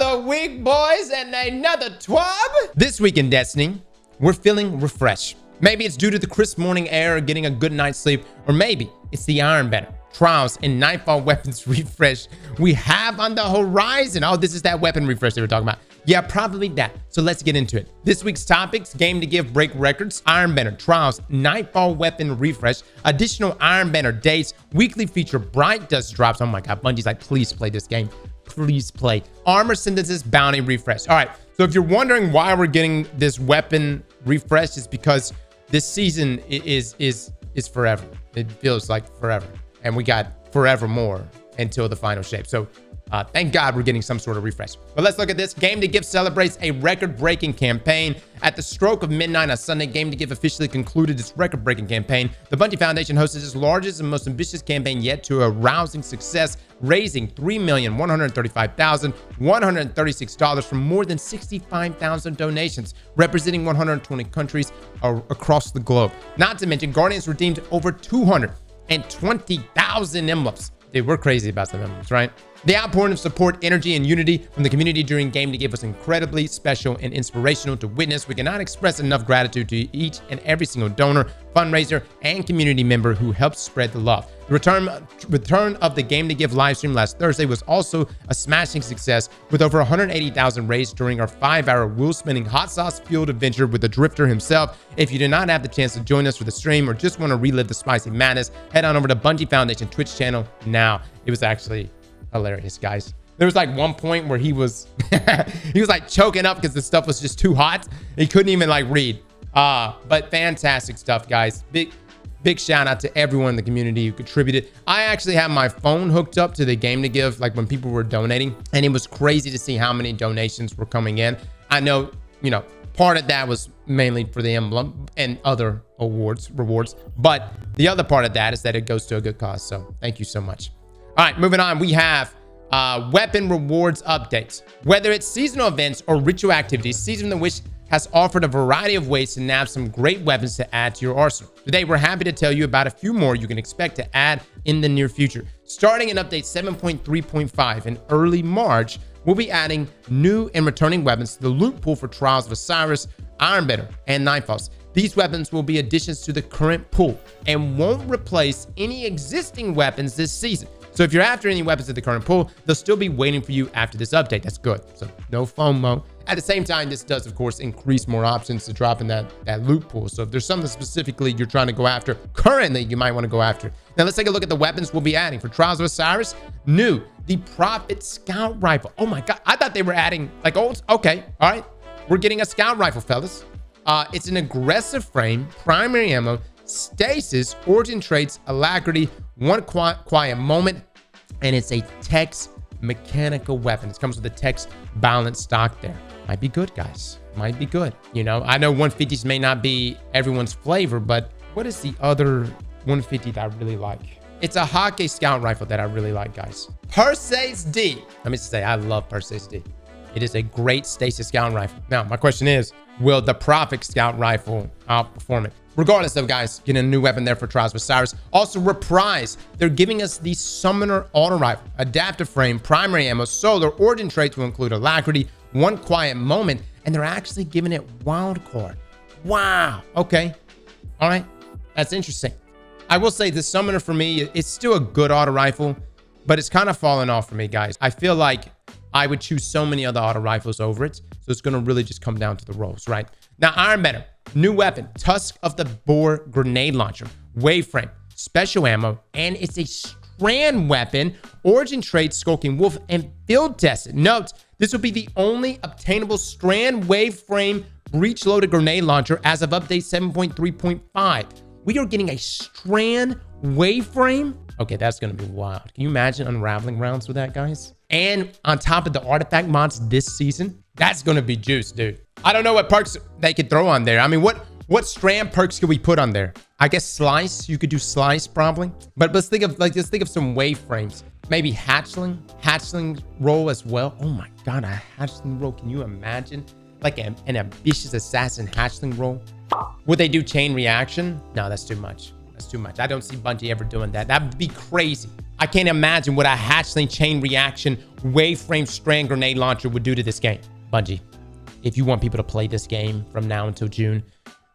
Another week, boys, and another TWAB. This week in Destiny, we're feeling refreshed. Maybe it's due to the crisp morning air, getting a good night's sleep, or maybe it's the Iron Banner Trials and Nightfall weapons refresh we have on the horizon. Oh, this is that weapon refresh they were talking about. Yeah, probably that. So let's get into it. This week's topics: Game2Give break records, Iron Banner Trials, Nightfall weapon refresh, additional Iron Banner dates, weekly feature Bright Dust drops. Oh my God, Bungie's like, please play this game. Please play. Armor synthesis bounty refresh. All right, so if you're wondering why we're getting this weapon refresh, it's because this season is forever. It feels like forever. And we got forever more until the final shape. So thank God we're getting some sort of refresh. But let's look at this. Game2Give celebrates a record-breaking campaign. At the stroke of midnight on Sunday, Game2Give officially concluded its record-breaking campaign. The Bungie Foundation hosted its largest and most ambitious campaign yet to a rousing success, raising $3,135,136 from more than 65,000 donations, representing 120 countries across the globe. Not to mention, Guardians redeemed over 220,000 emblems. Dude, we're crazy about some emblems, right? The outpouring of support, energy, and unity from the community during Game2Give was incredibly special and inspirational to witness. We cannot express enough gratitude to each and every single donor, fundraiser, and community member who helped spread the love. The return of the Game2Give livestream last Thursday was also a smashing success, with over 180,000 raised during our 5-hour wheel-spinning hot sauce-fueled adventure with the Drifter himself. If you did not have the chance to join us for the stream or just want to relive the spicy madness, head on over to Bungie Foundation Twitch channel now. It was actually hilarious, guys. There was like one point where he was he was like choking up because the stuff was just too hot. He couldn't even like read. But fantastic stuff, guys. Big shout out to everyone in the community who contributed. I actually have my phone hooked up to the Game2Give, like when people were donating, and it was crazy to see how many donations were coming in. I know, part of that was mainly for the emblem and other rewards, but the other part of that is that it goes to a good cause. So thank you so much. All right, moving on. We have weapon rewards updates. Whether it's seasonal events or ritual activities, Season of the Witch has offered a variety of ways to nab some great weapons to add to your arsenal. Today, we're happy to tell you about a few more you can expect to add in the near future. Starting in update 7.3.5 in early March, we'll be adding new and returning weapons to the loot pool for Trials of Osiris, Iron Banner, and Nightfalls. These weapons will be additions to the current pool and won't replace any existing weapons this season. So if you're after any weapons at the current pool, they'll still be waiting for you after this update. That's good. So no FOMO. At the same time, this does, of course, increase more options to drop in that loot pool. So if there's something specifically you're trying to go after currently, you might want to go after. Now let's take a look at the weapons we'll be adding. For Trials of Osiris, new, the Prophet Scout Rifle. Oh my God, I thought they were adding like old. Okay, all right. We're getting a Scout Rifle, fellas. It's an aggressive frame, primary ammo, stasis, origin traits, alacrity, one quiet moment, and it's a Tex mechanical weapon. It comes with a Tex balance stock there. Might be good, guys. Might be good. I know 150s may not be everyone's flavor, but what is the other 150 that I really like? It's a Hockey Scout Rifle that I really like, guys. Perseus D. Let me say, I love Perseus D. It is a great stasis scout rifle. Now, my question is, will the Prophet Scout Rifle outperform it? Regardless of, guys, getting a new weapon there for Trials of Osiris. Also, Reprise. They're giving us the Summoner Auto Rifle, adaptive frame, primary ammo, solar, origin traits will include alacrity, one quiet moment, and they're actually giving it wild card. Wow. Okay. All right. That's interesting. I will say the Summoner for me, it's still a good auto rifle, but it's kind of fallen off for me, guys. I feel like I would choose so many other auto rifles over it. So it's going to really just come down to the rolls, right? Now, Iron Banner, new weapon, Tusk of the Boar grenade launcher, wave frame, special ammo, and it's a strand weapon, origin trait, skulking wolf, and field tested. Note, this will be the only obtainable strand wave frame breech loaded grenade launcher as of update 7.3.5. We are getting a strand wave frame. Okay, that's going to be wild. Can you imagine unraveling rounds with that, guys? And on top of the artifact mods this season, that's going to be juice, dude. I don't know what perks they could throw on there. I mean, what strand perks could we put on there? I guess slice. You could do slice probably. But let's think of some wave frames. Maybe hatchling roll as well. Oh my God, a hatchling roll. Can you imagine? Like an ambitious assassin hatchling roll. Would they do chain reaction? No, that's too much. That's too much. I don't see Bungie ever doing that. That would be crazy. I can't imagine what a hatchling chain reaction waveframe strand grenade launcher would do to this game. Bungie, if you want people to play this game from now until June,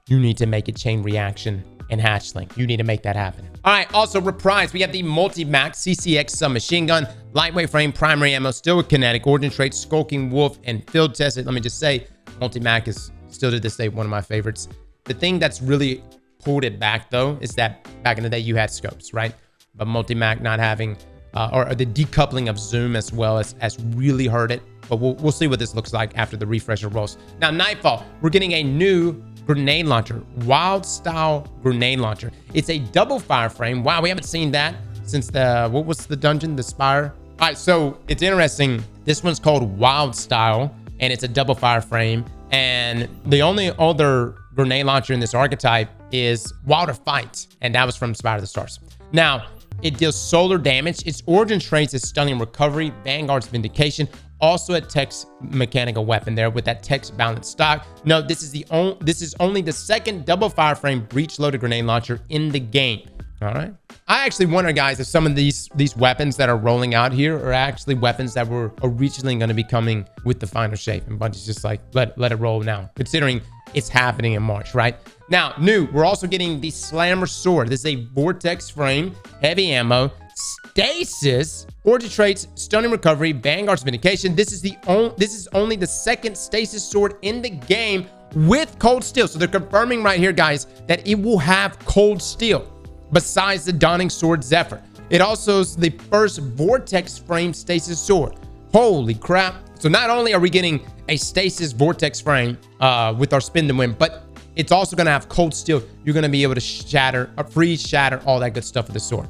you need to make it chain reaction and hatchling. You need to make that happen. All right, also reprise. We have the multi-mac CCX submachine gun, lightweight frame, primary ammo, still with kinetic, origin traits, skulking wolf, and field tested. Let me just say, multi-mac is still to this day one of my favorites. The thing that's really pulled it back though is that back in the day you had scopes, right? But multi-mac not having, or the decoupling of zoom as well as really hurt it. But we'll see what this looks like after the refresher rolls. Now, Nightfall, we're getting a new grenade launcher, wild style grenade launcher. It's a double fire frame. Wow, we haven't seen that since what was the dungeon, the Spire? All right, so it's interesting. This one's called wild style and it's a double fire frame. And the only other grenade launcher in this archetype is Wilder Fight. And that was from Spire of the Stars. Now, it deals solar damage. Its origin traits is stunning recovery, Vanguard's vindication, also a text mechanical weapon there with that text balanced stock. No, this is only the second double fire frame breech loaded grenade launcher in the game. All right. I actually wonder, guys, if some of these weapons that are rolling out here are actually weapons that were originally going to be coming with the final shape. And Bungie's just like, let it roll now, considering it's happening in March, right? Now, new, we're also getting the Slammer Sword. This is a vortex frame, heavy ammo, stasis, origin traits, stunning recovery, Vanguard's vindication. This is only the second stasis sword in the game with cold steel. So they're confirming right here, guys, that it will have cold steel besides the Dawning Sword Zephyr. It also is the first vortex frame stasis sword. Holy crap. So not only are we getting a stasis vortex frame with our spin to win, but it's also going to have cold steel. You're going to be able to shatter, freeze, shatter, all that good stuff with the sword.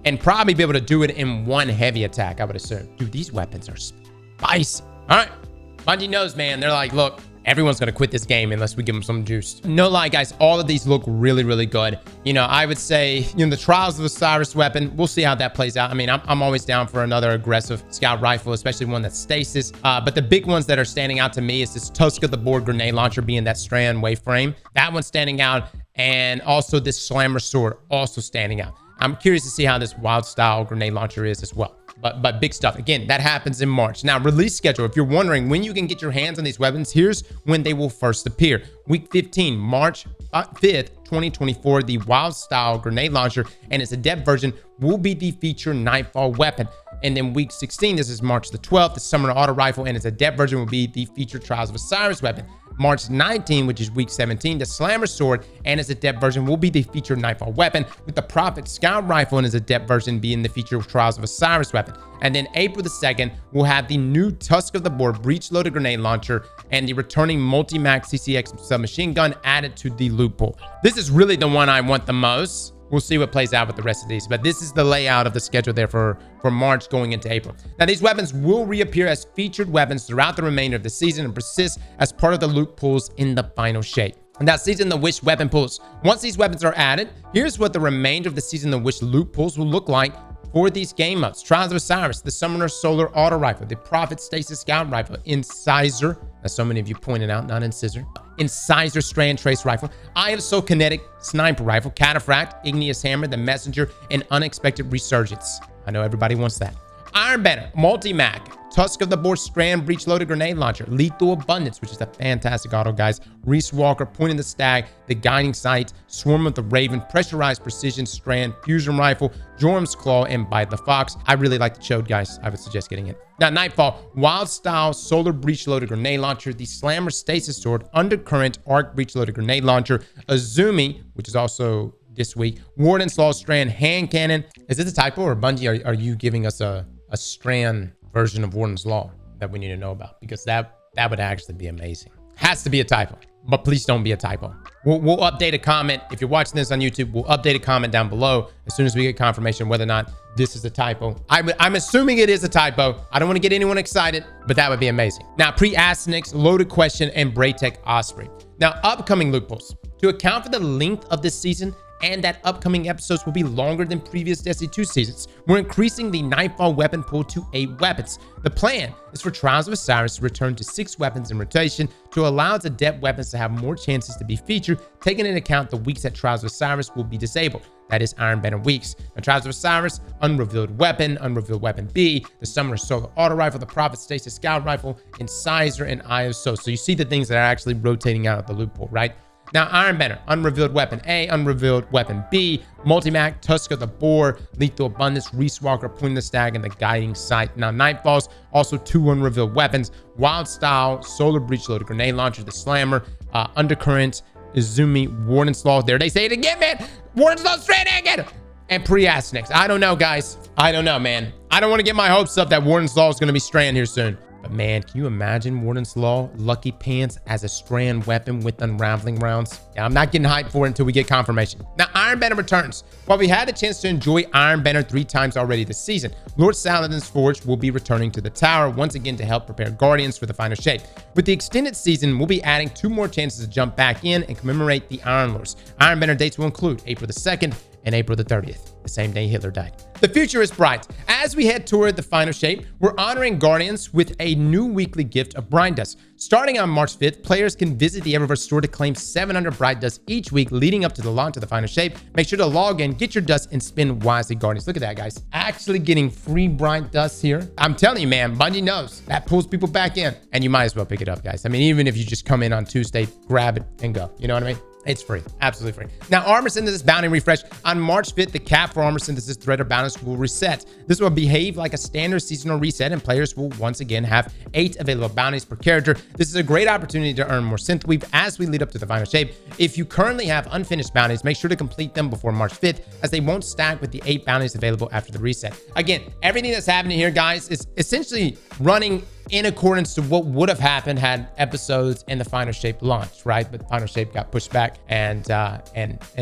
And probably be able to do it in one heavy attack, I would assume. Dude, these weapons are spicy. All right. Bungie knows, man. They're like, look, everyone's going to quit this game unless we give them some juice. No lie, guys. All of these look really, really good. You know, I would say, the Trials of Osiris weapon, we'll see how that plays out. I mean, I'm always down for another aggressive scout rifle, especially one that's stasis. But the big ones that are standing out to me is this Tusk of the Board grenade launcher being that strand wave frame. That one's standing out. And also this Slammer Sword also standing out. I'm curious to see how this wild style grenade launcher is as well. But big stuff. Again, that happens in March. Now, release schedule. If you're wondering when you can get your hands on these weapons, here's when they will first appear. Week 15, March 5th, 2024, the wild style grenade launcher and its adept version will be the featured Nightfall weapon. And then week 16, this is March the 12th, the Summoner Auto Rifle and its adept version will be the featured Trials of Osiris weapon. March 19, which is week 17, the Slammer Sword and its adept version will be the featured Nightfall weapon, with the Prophet Scout Rifle and its adept version being the featured Trials of Osiris weapon. And then April the 2nd, we'll have the new Tusk of the Board breech-loaded grenade launcher and the returning multi-mac CCX submachine gun added to the loot pool. This is really the one I want the most. We'll see what plays out with the rest of these, but this is the layout of the schedule there for March going into April. Now, these weapons will reappear as featured weapons throughout the remainder of the season and persist as part of the loot pools in the final shape. And that Season the Wish weapon pools. Once these weapons are added, here's what the remainder of the Season the Wish loot pools will look like for these game modes. Trials of Osiris, the Summoner Solar Auto Rifle, the Prophet Stasis Scout Rifle, Incisor, as so many of you pointed out, not Incisor, Incisor Strand Trace Rifle, Eye of Soul Kinetic Sniper Rifle, Cataphract, Igneous Hammer, the Messenger, and Unexpected Resurgence. I know everybody wants that. Iron Banner, Multi-Mac, Tusk of the Board Strand Breech Loaded Grenade Launcher, Lethal Abundance, which is a fantastic auto, guys, Reese Walker, Pointing the Stag, the Guiding Sight, Swarm of the Raven, Pressurized Precision Strand, Fusion Rifle, Jorm's Claw, and Bite the Fox. I really like the Chode, guys. I would suggest getting it. Now, Nightfall, Wild Style Solar Breech Loaded Grenade Launcher, the Slammer Stasis Sword, Undercurrent Arc Breech Loaded Grenade Launcher, Azumi, which is also this week, Warden's Law Strand Hand Cannon. Is this a typo, or Bungie, are you giving us a Strand version of Warden's Law that we need to know about? Because that would actually be amazing. Has to be a typo, but please don't be a typo. We'll update a comment. If you're watching this on YouTube, we'll update a comment down below as soon as we get confirmation whether or not this is a typo. I'm assuming it is a typo. I don't want to get anyone excited, but that would be amazing. Now, Pre-Astenix, Loaded Question, and Braytech Osprey. Now, upcoming loot pools. To account for the length of this season and that upcoming episodes will be longer than previous Destiny 2 seasons. We're increasing the Nightfall weapon pool to 8 weapons. The plan is for Trials of Osiris to return to 6 weapons in rotation to allow its adept weapons to have more chances to be featured, taking into account the weeks that Trials of Osiris will be disabled. That is Iron Banner weeks. The Trials of Osiris, Unrevealed Weapon B, the Summoner Solar Auto Rifle, the Prophet Stasis Scout Rifle, Incisor, and ISO. So you see the things that are actually rotating out of the loot pool, right? Now, Iron Banner, Unrevealed Weapon A, Unrevealed Weapon B, Multimac, Tusker the Boar, Lethal Abundance, Reese Walker, Pointing the Stag, and the Guiding Sight. Now, Nightfalls, also 2 Unrevealed Weapons, Wild Style, Solar Breach Loader, Grenade Launcher, the Slammer, Undercurrent, Izumi, Warden's Law. There, they say it again, man. Warden's Law straight again. And Pre-Asnex. I don't know, guys. I don't know, man. I don't want to get my hopes up that Warden's Law is going to be strand here soon. But man, can you imagine Warden's Law, Lucky Pants as a strand weapon with unraveling rounds? Yeah, I'm not getting hyped for it until we get confirmation. Now, Iron Banner returns. While we had a chance to enjoy Iron Banner 3 times already this season, Lord Saladin's Forge will be returning to the tower once again to help prepare Guardians for the final shape. With the extended season, we'll be adding 2 more chances to jump back in and commemorate the Iron Lords. Iron Banner dates will include April the 2nd and April the 30th, the same day Hitler died. The future is bright. As we head toward the final shape, we're honoring Guardians with a new weekly gift of Brine Dust. Starting on March 5th, players can visit the Eververse store to claim 700 Brine Dust each week leading up to the launch of the final shape. Make sure to log in, get your dust, and spend wisely, Guardians. Look at that, guys. Actually getting free Brine Dust here. I'm telling you, man, Bungie knows. That pulls people back in, and you might as well pick it up, guys. I mean, even if you just come in on Tuesday, grab it and go. You know what I mean? It's free. Absolutely free. Now, Armor Synthesis Bounty Refresh. On March 5th, the cap for Armor Synthesis Threader Bounties will reset. This will behave like a standard seasonal reset, and players will once again have 8 available bounties per character. This is a great opportunity to earn more Synth Weave as we lead up to the final shape. If you currently have unfinished bounties, make sure to complete them before March 5th, as they won't stack with the 8 bounties available after the reset. Again, everything that's happening here, guys, is essentially running in accordance to what would have happened had episodes in the final shape launched, right? But the final shape got pushed back, and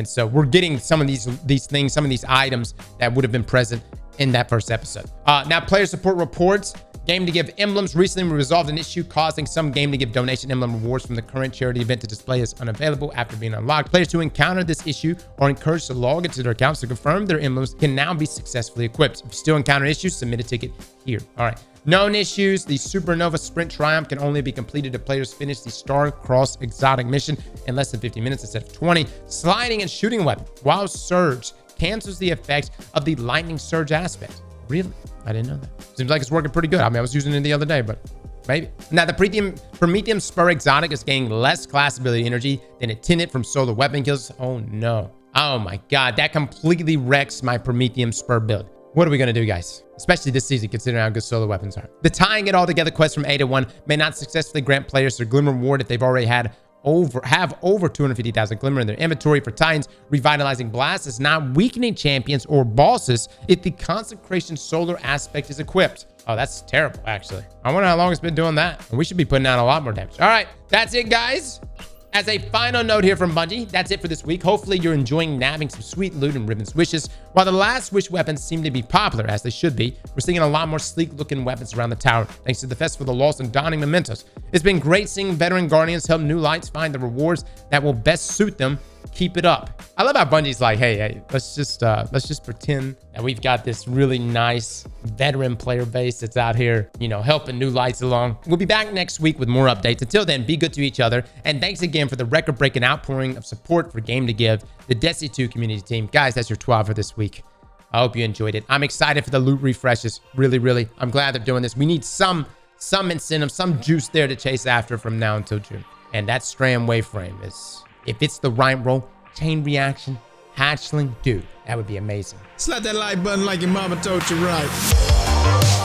so we're getting some of these things, some of these items that would have been present in that first episode. Now, player support reports. Game2Give emblems recently resolved an issue causing some Game2Give donation emblem rewards from the current charity event to display as unavailable after being unlocked. Players who encounter this issue are encouraged to log into their accounts to confirm their emblems can now be successfully equipped. If you still encounter issues, submit a ticket here. All right. Known issues. The Supernova Sprint Triumph can only be completed if players finish the Star-Cross exotic mission in less than 50 minutes instead of 20. Sliding and shooting weapon. Wild Surge cancels the effects of the Lightning Surge aspect. Really? I didn't know that. Seems like it's working pretty good. I mean, I was using it the other day, but maybe. Now, the Prometheum Spur Exotic is gaining less class ability energy than intended from solar weapon kills. Oh, no. Oh, my God. That completely wrecks my Prometheum Spur build. What are we going to do, guys? Especially this season, considering how good solar weapons are. The Tying It All Together quest from A to 1 may not successfully grant players their Glimmer reward if they've already have over 250,000 Glimmer in their inventory. For Titans, Revitalizing Blast is not weakening champions or bosses if the Consecration Solar aspect is equipped. Oh, that's terrible, actually. I wonder how long it's been doing that. And we should be putting out a lot more damage. All right, that's it, guys. As a final note here from Bungie, that's it for this week. Hopefully you're enjoying nabbing some sweet loot and Ribbon's wishes. While the last wish weapons seem to be popular, as they should be, we're seeing a lot more sleek looking weapons around the tower, thanks to the Festival of the Lost and donning mementos. It's been great seeing veteran Guardians help new lights find the rewards that will best suit them. Keep it up. I love how Bungie's like, hey, let's just pretend that we've got this really nice veteran player base that's out here, you know, helping new lights along. We'll be back next week with more updates. Until then, be good to each other. And thanks again for the record-breaking outpouring of support for Game2Give, the Destiny 2 community team. Guys, that's your TWAB for this week. I hope you enjoyed it. I'm excited for the loot refreshes. Really. I'm glad they're doing this. We need some incentive, some juice there to chase after from now until June. And that Strand Waveframe is... if it's the right roll, chain reaction, hatchling, dude, that would be amazing. Slap that like button like your mama told you right.